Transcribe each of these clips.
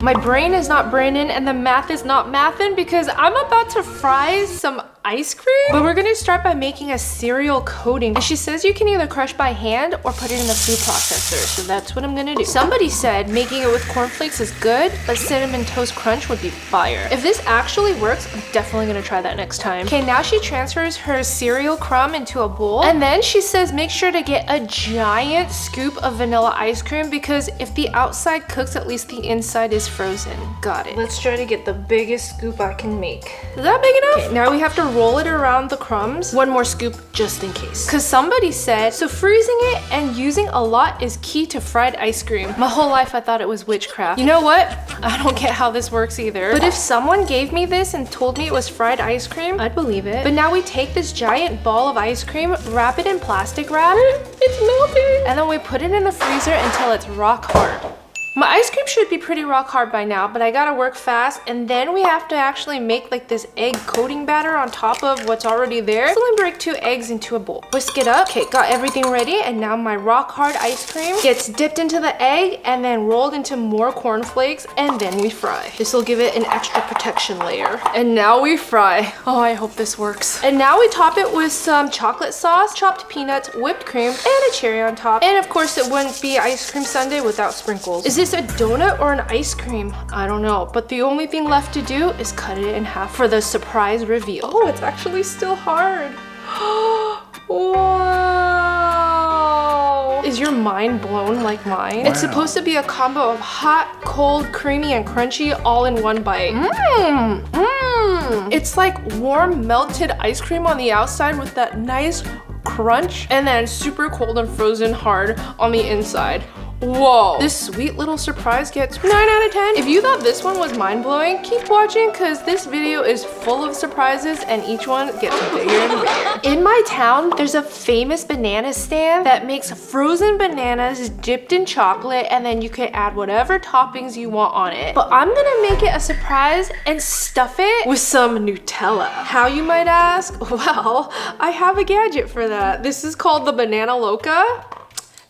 My brain is not braining and the math is not mathin' because I'm about to fry some ice cream. But we're gonna start by making a cereal coating. And she says you can either crush by hand or put it in the food processor. So that's what I'm gonna do. Somebody said making it with cornflakes is good, but cinnamon toast crunch would be fire. If this actually works, I'm definitely gonna try that next time. Okay, now she transfers her cereal crumb into a bowl. And then she says make sure to get a giant scoop of vanilla ice cream because if the outside cooks, at least the inside is frozen. Got it. Let's try to get the biggest scoop I can make. Is that big enough? Okay, now we have to roll it around the crumbs. One more scoop just in case. Cause somebody said, so freezing it and using a lot is key to fried ice cream. My whole life I thought it was witchcraft. You know what? I don't get how this works either. But if someone gave me this and told me it was fried ice cream, I'd believe it. But now we take this giant ball of ice cream, wrap it in plastic wrap. It's melting. And then we put it in the freezer until it's rock hard. My ice cream should be pretty rock hard by now, but I gotta work fast, and then we have to actually make like this egg coating batter on top of what's already there. So let me break 2 eggs into a bowl. Whisk it up. Okay, got everything ready, and now my rock hard ice cream gets dipped into the egg and then rolled into more cornflakes, and then we fry. This will give it an extra protection layer. And now we fry. Oh, I hope this works. And now we top it with some chocolate sauce, chopped peanuts, whipped cream, and a cherry on top. And of course, it wouldn't be ice cream sundae without sprinkles. Is this a donut or an ice cream? I don't know, but the only thing left to do is cut it in half for the surprise reveal. Oh, it's actually still hard. Whoa! Is your mind blown like mine? Wow. It's supposed to be a combo of hot, cold, creamy, and crunchy all in one bite. It's like warm, melted ice cream on the outside with that nice crunch, and then super cold and frozen hard on the inside. Whoa, this sweet little surprise gets 9 out of 10. If you thought this one was mind-blowing, keep watching because this video is full of surprises and each one gets bigger and bigger. In my town, there's a famous banana stand that makes frozen bananas dipped in chocolate, and then you can add whatever toppings you want on it. But I'm gonna make it a surprise and stuff it with some Nutella. How, you might ask? Well, I have a gadget for that. This is called the Banana Loca.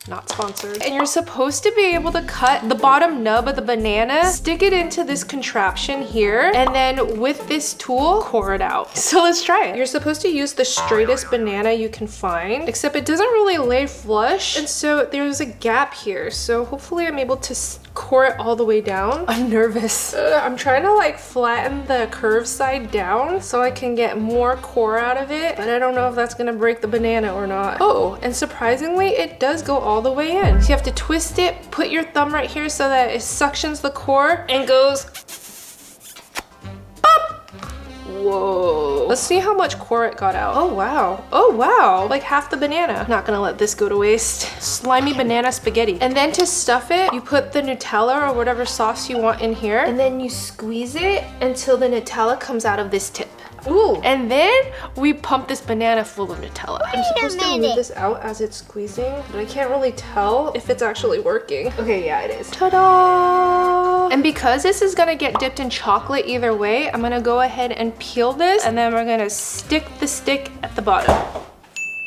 Not sponsored. And you're supposed to be able to cut the bottom nub of the banana, stick it into this contraption here, and then with this tool, core it out. So let's try it. You're supposed to use the straightest banana you can find, except it doesn't really lay flush, and so there's a gap here. So hopefully I'm able to core it all the way down. I'm nervous. I'm trying to like flatten the curved side down so I can get more core out of it, but I don't know if that's gonna break the banana or not. Oh, and surprisingly, it does go all the way in. So you have to twist it, put your thumb right here so that it suctions the core and goes up. Whoa. Let's see how much core it got out. Oh wow. Oh wow. Like half the banana. Not gonna let this go to waste. Slimy banana spaghetti. And then to stuff it, you put the Nutella or whatever sauce you want in here, and then you squeeze it until the Nutella comes out of this tip. Ooh. And then we pump this banana full of Nutella. I'm supposed to move this out as it's squeezing, but I can't really tell if it's actually working. Okay, yeah, it is. Ta-da! And because this is gonna get dipped in chocolate either way, I'm gonna go ahead and peel this, and then we're gonna stick the stick at the bottom.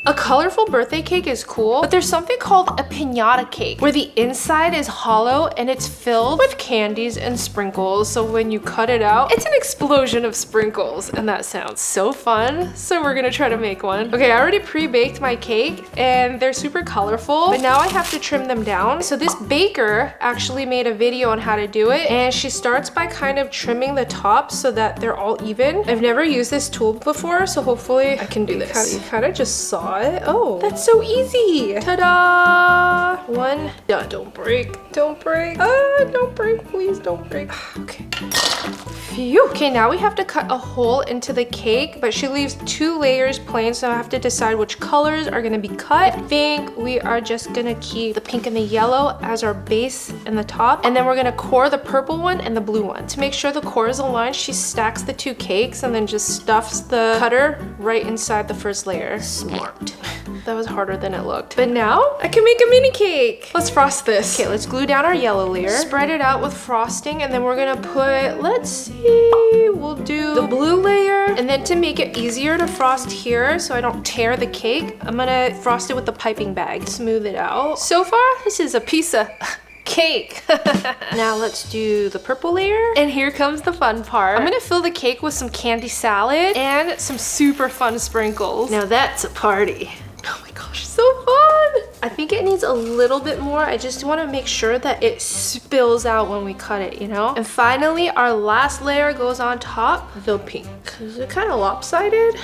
A colorful birthday cake is cool, but there's something called a piñata cake where the inside is hollow and it's filled with candies and sprinkles. So when you cut it out, it's an explosion of sprinkles, and that sounds so fun. So we're gonna try to make one. Okay, I already pre-baked my cake and they're super colorful, but now I have to trim them down. So this baker actually made a video on how to do it, and she starts by kind of trimming the top so that they're all even. I've never used this tool before, so hopefully I can do this. You kind of just saw it. Oh, that's so easy. Ta-da! One, done. Don't break. Don't break. Don't break. Please don't break. Okay. Phew. Okay, now we have to cut a hole into the cake, but she leaves 2 layers plain, so I have to decide which colors are gonna be cut. I think we are just gonna keep the pink and the yellow as our base and the top, and then we're gonna core the purple one and the blue one. To make sure the core is aligned, she stacks the 2 cakes and then just stuffs the cutter right inside the first layer. Smart. That was harder than it looked. But now I can make a mini cake. Let's frost this. Okay, let's glue down our yellow layer, spread it out with frosting, and then we're gonna put, let's see, we'll do the blue layer. And then to make it easier to frost here so I don't tear the cake, I'm gonna frost it with the piping bag. Smooth it out. So far, this is a piece of cake. Now let's do the purple layer. And here comes the fun part. I'm gonna fill the cake with some candy salad and some super fun sprinkles. Now that's a party. Oh my gosh, so fun. I think it needs a little bit more. I just want to make sure that it spills out when we cut it, you know? And finally, our last layer goes on top, the pink. Is it kind of lopsided?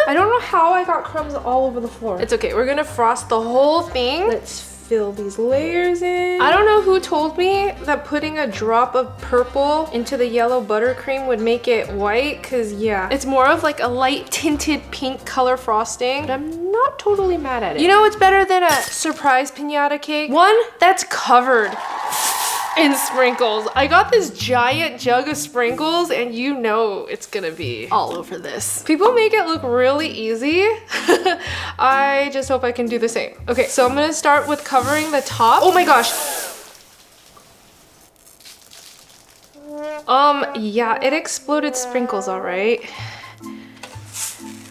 I don't know how I got crumbs all over the floor. It's okay, we're gonna frost the whole thing. Let's fill these layers in. I don't know who told me that putting a drop of purple into the yellow buttercream would make it white, because yeah, it's more of like a light tinted pink color frosting, but I'm not totally mad at it. You know what's better than a surprise piñata cake? One that's covered in sprinkles. I got this giant jug of sprinkles and you know it's gonna be all over this. People make it look really easy. I just hope I can do the same. Okay, so I'm gonna start with covering the top. Oh my gosh. Yeah, it exploded sprinkles, all right.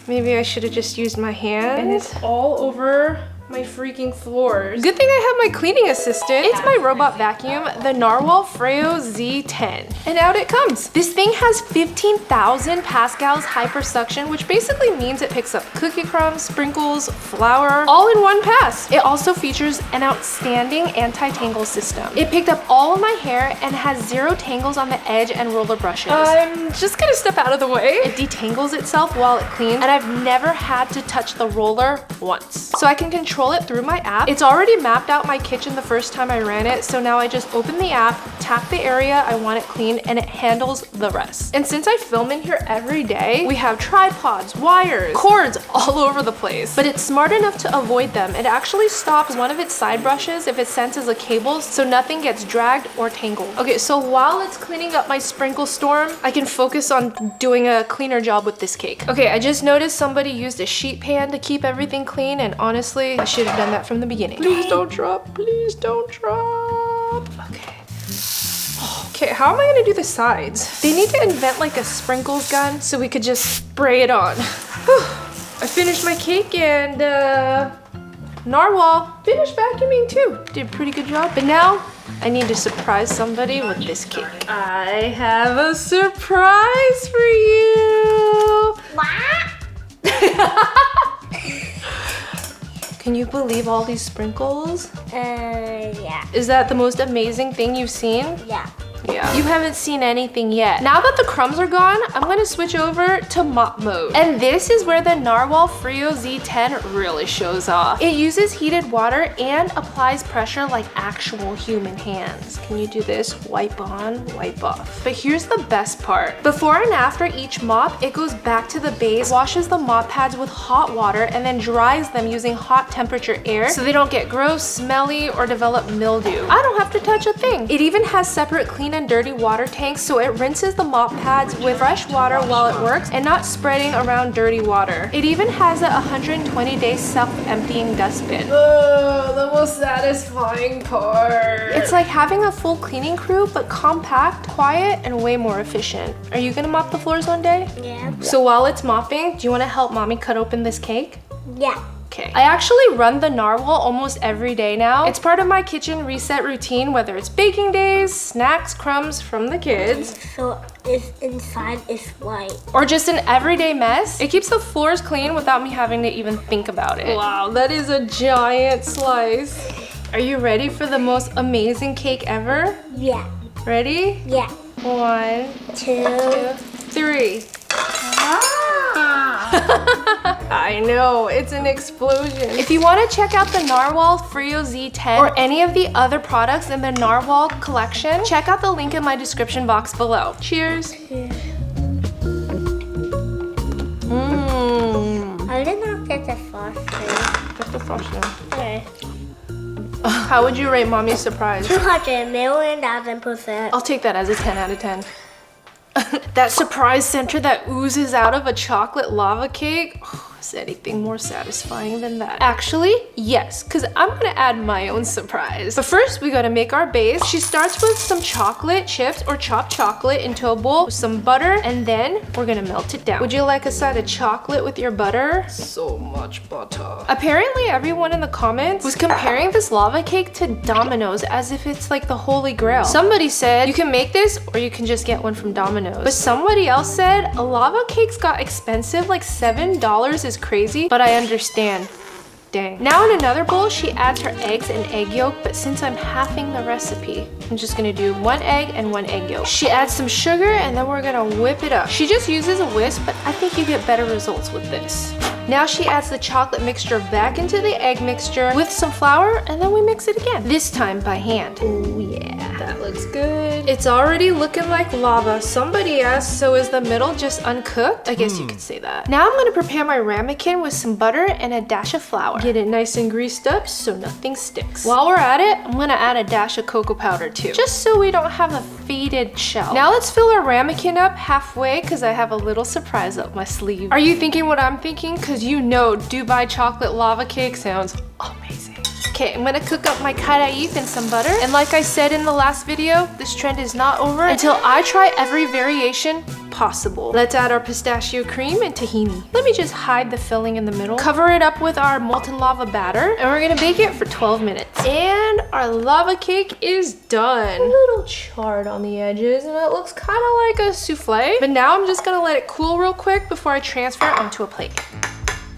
Maybe I should have just used my hand. And it's all over my freaking floors. Good thing I have my cleaning assistant. It's my robot vacuum, the Narwal Freo Z10. And out it comes. This thing has 15,000 pascals hyper suction, which basically means it picks up cookie crumbs, sprinkles, flour, all in one pass. It also features an outstanding anti-tangle system. It picked up all of my hair and has 0 tangles on the edge and roller brushes. I'm just gonna step out of the way. It detangles itself while it cleans, and I've never had to touch the roller once. So I can control it through my app. It's already mapped out my kitchen the first time I ran it, so now I just open the app, tap the area I want it clean, and it handles the rest. And since I film in here every day, we have tripods, wires, cords all over the place. But it's smart enough to avoid them. It actually stops one of its side brushes if it senses a cable, so nothing gets dragged or tangled. Okay, so while it's cleaning up my sprinkle storm, I can focus on doing a cleaner job with this cake. Okay, I just noticed somebody used a sheet pan to keep everything clean, and honestly, I should have done that from the beginning. Please don't drop. Please don't drop. Okay. Okay, how am I gonna do the sides? They need to invent like a sprinkles gun so we could just spray it on. I finished my cake and Narwal finished vacuuming too. Did a pretty good job. But now I need to surprise somebody with this cake. I have a surprise for you. What? Can you believe all these sprinkles? Yeah. Is that the most amazing thing you've seen? Yeah. Yeah. You haven't seen anything yet. Now that the crumbs are gone, I'm gonna switch over to mop mode. And this is where the Narwal Freo Z10 really shows off. It uses heated water and applies pressure like actual human hands. Can you do this? Wipe on, wipe off. But here's the best part. Before and after each mop, it goes back to the base, washes the mop pads with hot water, and then dries them using hot temperature air so they don't get gross, smelly, or develop mildew. I don't have to touch a thing. It even has separate clean and dirty water tanks, so it rinses the mop pads with fresh water while it works and not spreading around dirty water. It even has a 120-day self-emptying dustbin. Oh, the most satisfying part. It's like having a full cleaning crew, but compact, quiet, and way more efficient. Are you gonna mop the floors one day? Yeah. So while it's mopping, do you wanna help mommy cut open this cake? Yeah. Okay. I actually run the Narwal almost every day now. It's part of my kitchen reset routine, whether it's baking days, snacks, crumbs from the kids. So it's inside is white. Or just an everyday mess. It keeps the floors clean without me having to even think about it. Wow, that is a giant slice. Are you ready for the most amazing cake ever? Yeah. Ready? Yeah. 1, 2, 3. I know, it's an explosion. If you want to check out the Narwal Freo Z10 or any of the other products in the Narwal collection, check out the link in my description box below. Cheers. I did not get the frosting. Get the frosting. Okay. How would you rate Mommy's surprise? 200,000,000%. I'll take that as a 10 out of 10. That surprise center that oozes out of a chocolate lava cake, Is anything more satisfying than that? Actually, yes, because I'm gonna add my own surprise. But first, we gotta make our base. She starts with some chocolate chips or chopped chocolate into a bowl with some butter, and then we're gonna melt it down. Would you like a side of chocolate with your butter? So much butter. Apparently, everyone in the comments was comparing this lava cake to Domino's as if it's like the holy grail. Somebody said you can make this or you can just get one from Domino's. But somebody else said a lava cake's got expensive, like $7 is crazy, but I understand. Dang. Now in another bowl, she adds her eggs and egg yolk, but since I'm halving the recipe, I'm just gonna do 1 egg and 1 egg yolk. She adds some sugar and then we're gonna whip it up. She just uses a whisk, but I think you get better results with this. Now she adds the chocolate mixture back into the egg mixture with some flour, and then we mix it again. This time by hand. Oh yeah, that looks good. It's already looking like lava. Somebody asked, so is the middle just uncooked? I guess you could say that. Now I'm gonna prepare my ramekin with some butter and a dash of flour. Get it nice and greased up so nothing sticks. While we're at it, I'm gonna add a dash of cocoa powder too, just so we don't have a faded shell. Now let's fill our ramekin up halfway because I have a little surprise up my sleeve. Are you thinking what I'm thinking? Because you know Dubai chocolate lava cake sounds amazing. Okay, I'm gonna cook up my karaif in some butter. And like I said in the last video, this trend is not over until I try every variation possible. Let's add our pistachio cream and tahini. Let me just hide the filling in the middle. Cover it up with our molten lava batter, and we're gonna bake it for 12 minutes. And our lava cake is done. A little charred on the edges, and it looks kind of like a souffle. But now I'm just gonna let it cool real quick before I transfer it onto a plate.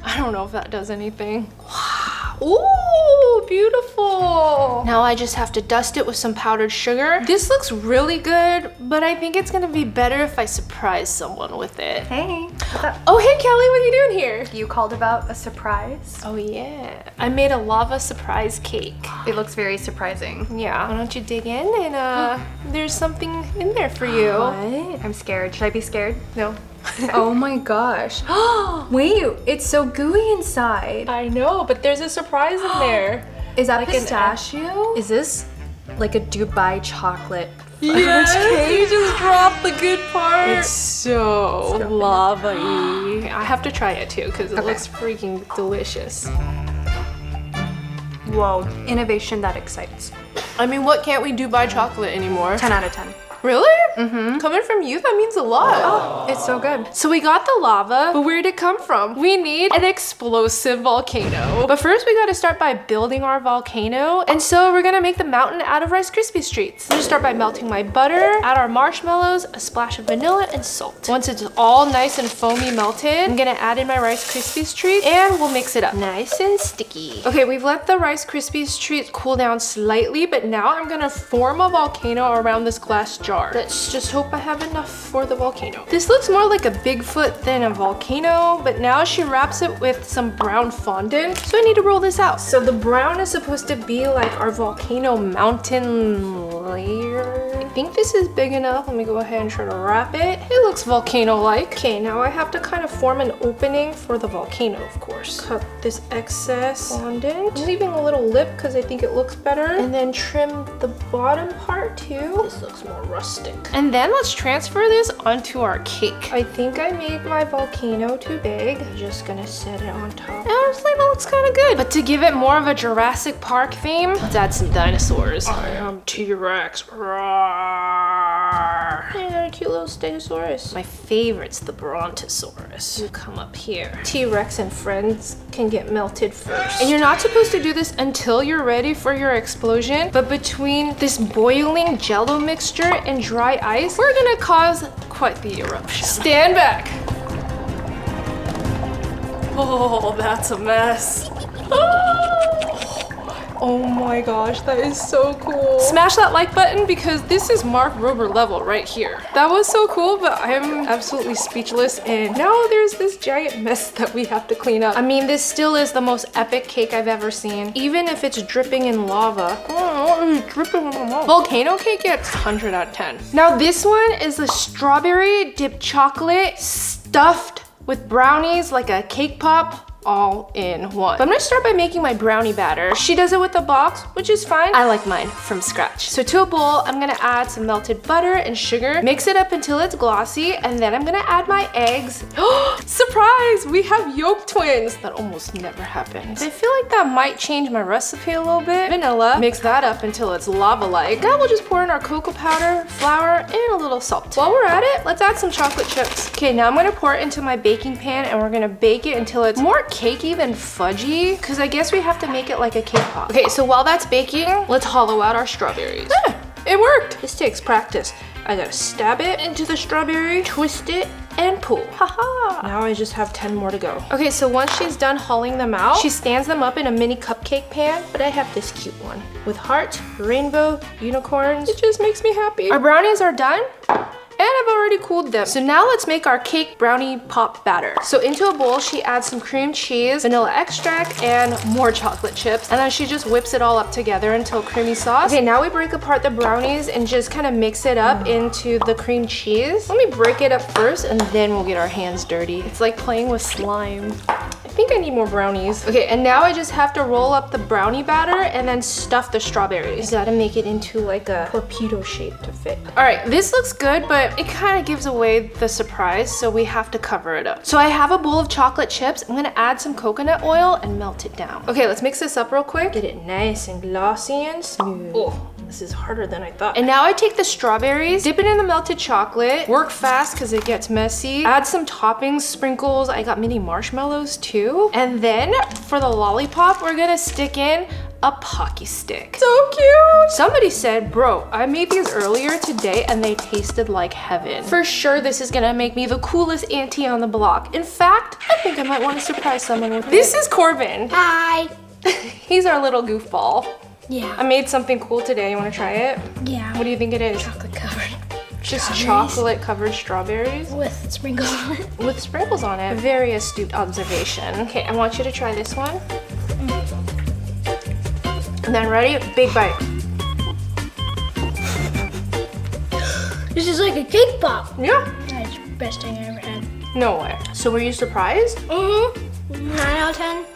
I don't know if that does anything. Wow. Ooh, beautiful. Now I just have to dust it with some powdered sugar. This looks really good, but I think it's gonna be better if I surprise someone with it. Hey, what's up? Oh, hey Kelly, what are you doing here? You called about a surprise? Oh yeah, I made a lava surprise cake. It looks very surprising. Yeah, why don't you dig in and there's something in there for you. What? I'm scared. Should I be scared? No. Oh my gosh. Wait, it's so gooey inside. I know, but there's a surprise in there. Is that Like an pistachio? Is this? Like a Dubai chocolate Yes, cake? you just dropped the good part. It's so good. lava-y. I have to try it too because it Okay. looks freaking delicious. Whoa, innovation that excites. I mean, what can't we do by chocolate anymore? 10 out of 10. Really? Mm-hmm. Coming from you, that means a lot. Oh, it's so good. So we got the lava, but where'd it come from? We need an explosive volcano. But first we gotta start by building our volcano. And so we're gonna make the mountain out of Rice Krispies treats. I'm gonna start by melting my butter, add our marshmallows, a splash of vanilla, and salt. Once it's all nice and foamy melted, I'm gonna add in my Rice Krispies treat and we'll mix it up. Nice and sticky. Okay, we've let the Rice Krispies treats cool down slightly, but now I'm gonna form a volcano around this glass jar. Let's just hope I have enough for the volcano. This looks more like a Bigfoot than a volcano, but now she wraps it with some brown fondant, so I need to roll this out. So the brown is supposed to be like our volcano mountain layer. I think this is big enough. Let me go ahead and try to wrap it. It looks volcano-like. Okay, now I have to kind of form an opening for the volcano, of course. Cut this excess fondant. I'm leaving a little lip because I think it looks better. And then trim the bottom part too. This looks more rustic. And then let's transfer this onto our cake. I think I made my volcano too big. I'm just gonna set it on top. And honestly, that looks kind of good. But to give it more of a Jurassic Park theme, let's add some dinosaurs. I am T-Rex. And a cute little Stegosaurus. My favorite's the Brontosaurus. You come up here. T-Rex and friends can get melted first. And you're not supposed to do this until you're ready for your explosion, but between this boiling jello mixture and dry ice, we're gonna cause quite the eruption. Stand back. Oh, that's a mess. Oh my gosh, that is so cool. Smash that like button because this is Mark Rober level right here. That was so cool, but I'm absolutely speechless. And now there's this giant mess that we have to clean up. I mean, this still is the most epic cake I've ever seen, even if it's dripping in lava. Oh, it's dripping in lava. Volcano cake gets 100 out of 10. Now this one is the strawberry dipped chocolate stuffed with brownies like a cake pop. all in one. But I'm gonna start by making my brownie batter. She does it with the box, which is fine. I like mine from scratch. So to a bowl, I'm gonna add some melted butter and sugar, mix it up until it's glossy, and then I'm gonna add my eggs. Surprise! We have yolk twins. That almost never happens. I feel like that might change my recipe a little bit. Vanilla, mix that up until it's lava-like. Now we'll just pour in our cocoa powder, flour, and a little salt. While we're at it, let's add some chocolate chips. Okay, now I'm gonna pour it into my baking pan and we're gonna bake it until it's more cakey than fudgy, because I guess we have to make it like a cake pop. Okay, so while that's baking, let's hollow out our strawberries. It worked. This takes practice. I gotta stab it into the strawberry, twist it, and pull. Haha. Now I just have 10 more to go. Okay, so once she's done hollowing them out, she stands them up in a mini cupcake pan, but I have this cute one with heart, rainbow, unicorns. It just makes me happy. Our brownies are done. And I've already cooled them. So now let's make our cake brownie pop batter. So into a bowl, she adds some cream cheese, vanilla extract, and more chocolate chips. And then she just whips it all up together until creamy sauce. Okay, now we break apart the brownies and just kind of mix it up into the cream cheese. Let me break it up first and then we'll get our hands dirty. It's like playing with slime. I think I need more brownies. Okay, and now I just have to roll up the brownie batter and then stuff the strawberries. You gotta make it into like a torpedo shape to fit. All right, this looks good, but it kind of gives away the surprise, so we have to cover it up. So I have a bowl of chocolate chips. I'm gonna add some coconut oil and melt it down. Okay, let's mix this up real quick. Get it nice and glossy and smooth. Oh. This is harder than I thought. And now I take the strawberries, dip it in the melted chocolate, work fast because it gets messy, add some toppings, sprinkles. I got mini marshmallows too. And then for the lollipop, we're gonna stick in a Pocky stick. So cute. Somebody said, bro, I made these earlier today and they tasted like heaven. For sure, this is gonna make me the coolest auntie on the block. In fact, I think I might want to surprise someone with this. This is Corbin. Hi. He's our little goofball. Yeah. I made something cool today. You want to try it? Yeah. What do you think it is? Chocolate covered. Just chocolate covered strawberries? With sprinkles on it. With sprinkles on it. Very astute observation. Okay, I want you to try this one. And then ready? Big bite. This is like a cake pop. Yeah. That's the best thing I ever had. No way. So were you surprised? Mm-hmm. 9 out of 10.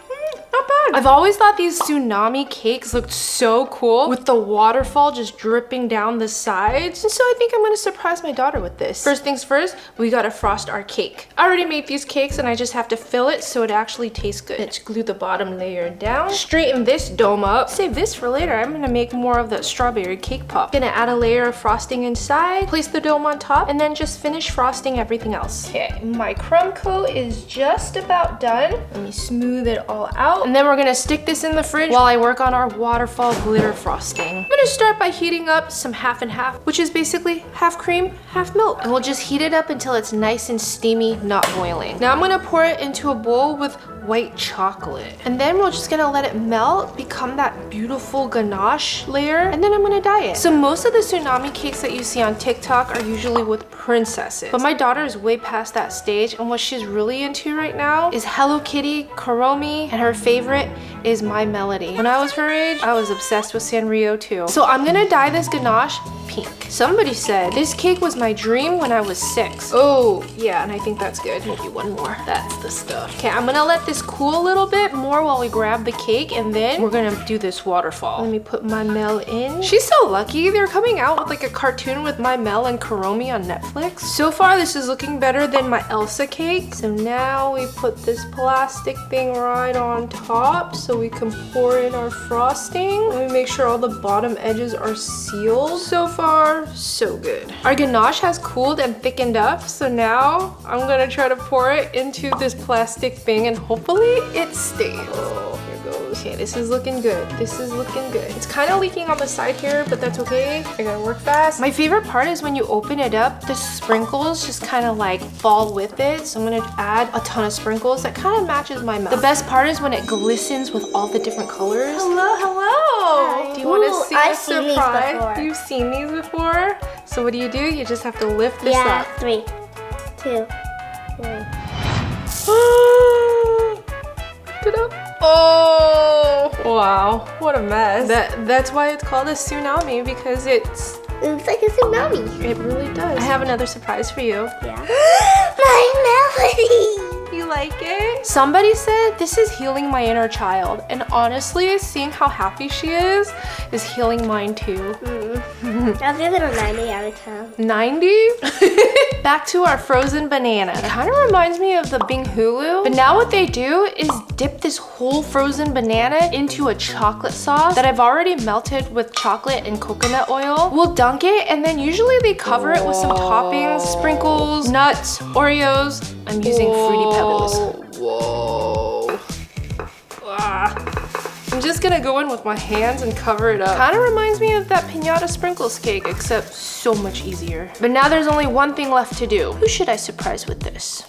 Not bad. I've always thought these tsunami cakes looked so cool with the waterfall just dripping down the sides. And so I think I'm gonna surprise my daughter with this. First things first, we gotta frost our cake. I already made these cakes and I just have to fill it so it actually tastes good. Let's glue the bottom layer down. Straighten this dome up. Save this for later. I'm gonna make more of the strawberry cake pop. Gonna add a layer of frosting inside, place the dome on top, and then just finish frosting everything else. Okay, my crumb coat is just about done. Let me smooth it all out. And then we're gonna stick this in the fridge while I work on our waterfall glitter frosting. I'm gonna start by heating up some half and half, which is basically half cream, half milk. And we'll just heat it up until it's nice and steamy, not boiling. Now I'm gonna pour it into a bowl with white chocolate. And then we're just gonna let it melt, become that beautiful ganache layer, and then I'm gonna dye it. So most of the tsunami cakes that you see on TikTok are usually with princesses. But my daughter is way past that stage, and what she's really into right now is Hello Kitty, Kuromi, and her favorite is My Melody. When I was her age, I was obsessed with Sanrio too. So I'm gonna dye this ganache pink. Somebody said this cake was my dream when I was 6. Oh, yeah, and I think that's good. Maybe one more. That's the stuff. Okay, I'm gonna let this cool a little bit more while we grab the cake, and then we're gonna do this waterfall. Let me put my Mel in. She's so lucky. They're coming out with like a cartoon with my Mel and Kuromi on Netflix. So far, this is looking better than my Elsa cake. So now we put this plastic thing right on top so we can pour in our frosting. Let me make sure all the bottom edges are sealed. So far, so good. Our ganache has cooled and thickened up, so now I'm gonna try to pour it into this plastic thing and hopefully it stays. Oh, here goes. Okay, this is looking good. This is looking good. It's kind of leaking on the side here, but that's okay. I gotta work fast. My favorite part is when you open it up, the sprinkles just kind of like fall with it. So I'm gonna add a ton of sprinkles that kind of matches my mouth. The best part is when it glistens with all the different colors. Hello, hello. Hi. Do you want to see a I've seen these surprise? before. You've seen these before? So what do? You just have to lift this Yeah, up. 3, 2, 1. Lift it up. Oh, wow, what a mess. That's why it's called a tsunami, because It looks like a tsunami. it really does. I have another surprise for you. Yeah. My melody. You like it? Somebody said this is healing my inner child, and honestly, seeing how happy she is healing mine too. I'll give it a 90 out of 10. 90? Back to our frozen banana. It kind of reminds me of the Bing Hulu, but now what they do is dip this whole frozen banana into a chocolate sauce that I've already melted with chocolate and coconut oil. We'll dunk it, and then usually they cover it with some toppings, sprinkles, nuts, Oreos. I'm using Fruity Pebbles. Whoa. I'm just gonna go in with my hands and cover it up. Kind of reminds me of that piñata sprinkles cake, except so much easier. But now there's only one thing left to do. Who should I surprise with this?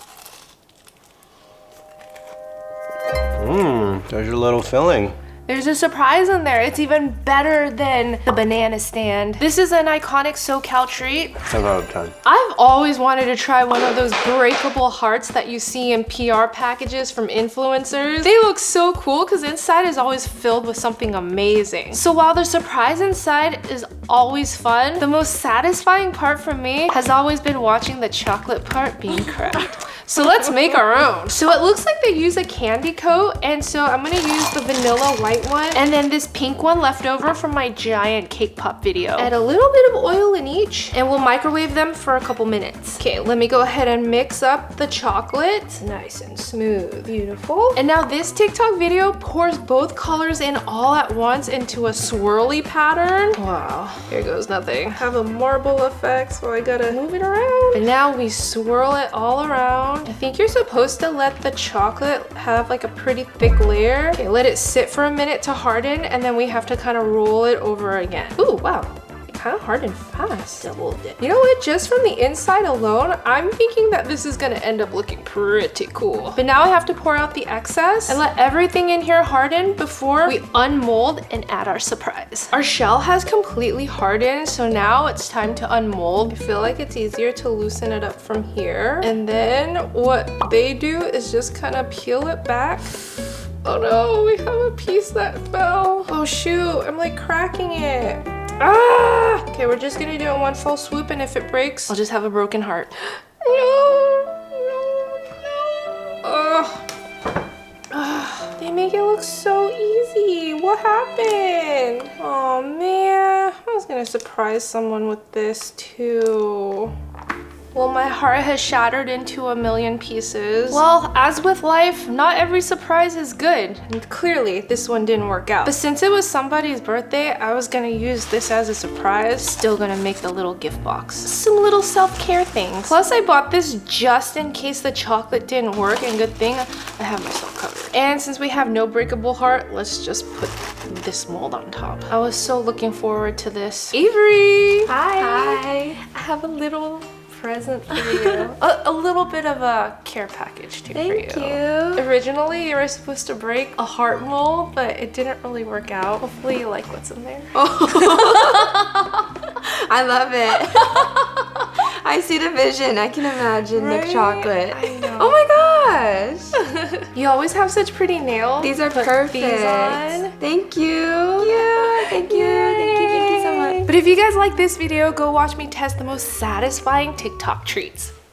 There's your little filling. There's a surprise in there. It's even better than the banana stand. This is an iconic SoCal treat. 10 out of 10. I've always wanted to try one of those breakable hearts that you see in PR packages from influencers. They look so cool because inside is always filled with something amazing. So while the surprise inside is always fun, the most satisfying part for me has always been watching the chocolate part being cracked. So let's make our own. So it looks like they use a candy coat, and so I'm gonna use the vanilla white one and then this pink one left over from my giant cake pop video. Add a little bit of oil in each, and we'll microwave them for a couple minutes. Okay, let me go ahead and mix up the chocolate. Nice and smooth, beautiful. And now this TikTok video pours both colors in all at once into a swirly pattern. Wow, here goes nothing. Have a marble effect, so I gotta move it around. And now we swirl it all around. I think you're supposed to let the chocolate have like a pretty thick layer. Okay, let it sit for a minute to harden, and then we have to kind of roll it over again. Ooh, wow. It kind of hardened fast. Double dip. You know what? Just from the inside alone, I'm thinking that this is gonna end up looking pretty cool. But now I have to pour out the excess and let everything in here harden before we unmold and add our surprise. Our shell has completely hardened, so now it's time to unmold. I feel like it's easier to loosen it up from here. And then what they do is just kind of peel it back. Oh no, we have a piece that fell. Oh shoot, I'm like cracking it. Ah! Okay, we're just gonna do it in one full swoop, and if it breaks, I'll just have a broken heart. They make it look so easy. What happened? Oh man, I was gonna surprise someone with this too. Well, my heart has shattered into a million pieces. Well, as with life, not every surprise is good. And clearly, this one didn't work out. But since it was somebody's birthday, I was gonna use this as a surprise. Still gonna make the little gift box. Some little self-care things. Plus, I bought this just in case the chocolate didn't work, and good thing I have myself covered. And since we have no breakable heart, let's just put this mold on top. I was so looking forward to this. Avery! Hi! I have a little present for you. a little bit of a care package too. Thank you. Originally, you were supposed to break a heart mold, but it didn't really work out. Hopefully you like what's in there. I love it. I see the vision. I can imagine the chocolate. I know. Oh my gosh. You always have such pretty nails. These are Put perfect. These on. Thank you. Yeah, thank you. Thank you so much. But if you guys like this video, go watch me test the most satisfying TikTok treats.